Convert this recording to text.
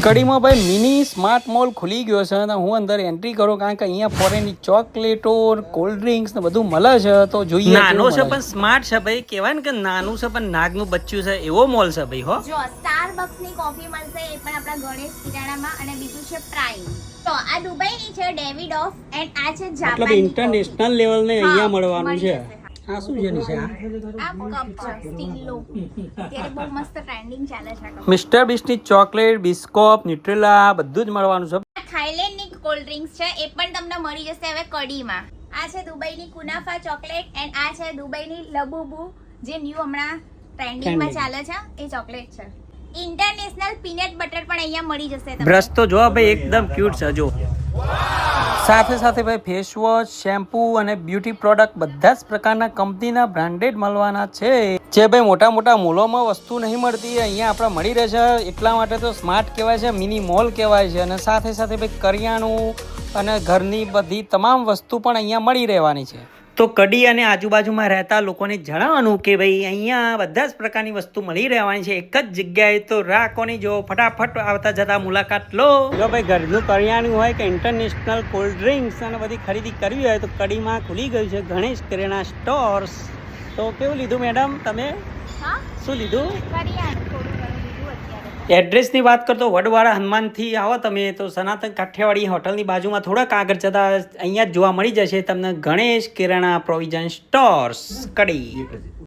કડીમાં ભાઈ mini smart mall ખુલી ગયો છે અને હું અંદર એન્ટ્રી કરું કારણ કે અહીંયા ફોરેનની ચોકલેટો કોલ્ડ ડ્રિંક્સ ને બધું મળે છે તો જોઈએ નાનો છે પણ સ્માર્ટ છે ભાઈ. કહેવાય ને કે નાનું છે પણ નાગનું બચ્ચું છે એવો મોલ છે ભાઈ. હો જો સ્ટારબક્સ ની કોફી મળશે એ પણ આપણા ગણેશ કિરાણામાં અને બીજું છે પ્રાઇમ. તો આ દુબઈની છે ડેવિડ ઓફ એન્ડ આ છે જાપાન. મતલબ ઇન્ટરનેશનલ લેવલ ને અહીંયા મળવાનું છે. આ શું છે નિશા? આ કપ છે સ્ટીલનો. અત્યારે બહુ મસ્ત ટ્રેન્ડિંગ ચાલે છે આ કપ. મિસ્ટર બીસ્ટની ચોકલેટ બિસ્કોપ ન્યુટ્રેલા બધું જ મળવાનું છે. આ થાઈલેન્ડની કોલ્ડ ડ્રિંક્સ છે એ પણ તમને મળી જશે હવે કડીમાં. આ છે દુબઈની કુનાફા ચોકલેટ એન્ડ આ છે દુબઈની લબુબુ જે ન્યુ હમણાં ટ્રેન્ડિંગમાં ચાલે છે એ ચોકલેટ છે. ઇન્ટરનેશનલ પીનટ બટર પણ અહીંયા મળી જશે તમને. બ્રશ તો જો ભાઈ એકદમ ક્યુટ છે જો. સાથે સાથે ભાઈ ફેસ વોશ શેમ્પૂ અને બ્યુટી પ્રોડક્ટ બધા જ પ્રકારના કંપનીના બ્રાન્ડેડ મળવાના છે જે ભાઈ મોટા મોટા મોલોમાં વસ્તુ નહીં મળતી અહીંયા આપણે મળી રહે છે. એટલા માટે તો સ્માર્ટ કહેવાય છે, મિની મોલ કહેવાય છે. અને સાથે સાથે ભાઈ કરિયાણું અને ઘરની બધી તમામ વસ્તુ પણ અહીંયા મળી રહેવાની છે. તો કડી અને આજુબાજુમાં રહેતા લોકોને જણાવવાનું કે ભાઈ અહીંયા બધા જ પ્રકારની વસ્તુ મળી રહેવાની છે એક જ જગ્યાએ. તો રાખોની જો ફટાફટ આવતા જતા મુલાકાત લો. જો ભાઈ ઘરનું કરિયાણું હોય કે ઇન્ટરનેશનલ કોલ્ડ ડ્રિંક્સ અને બધી ખરીદી કરવી હોય તો કડીમાં ખુલી ગયું છે ગણેશ કિરાણા સ્ટોર્સ. તો કેવું લીધું મેડમ તમે? હા શું લીધું? કરિયાણું થોડું ઘણું લીધું અત્યારે. એડ્રેસની વાત કરતો વડવાળા હનુમાનથી આવો તમે તો સનાતન કાઠિયાવાડી હોટલની બાજુમાં થોડાક આગળ જતા અહીંયા જ જોવા મળી જશે તમને ગણેશ કિરાણા પ્રોવિઝન સ્ટોર્સ કડી.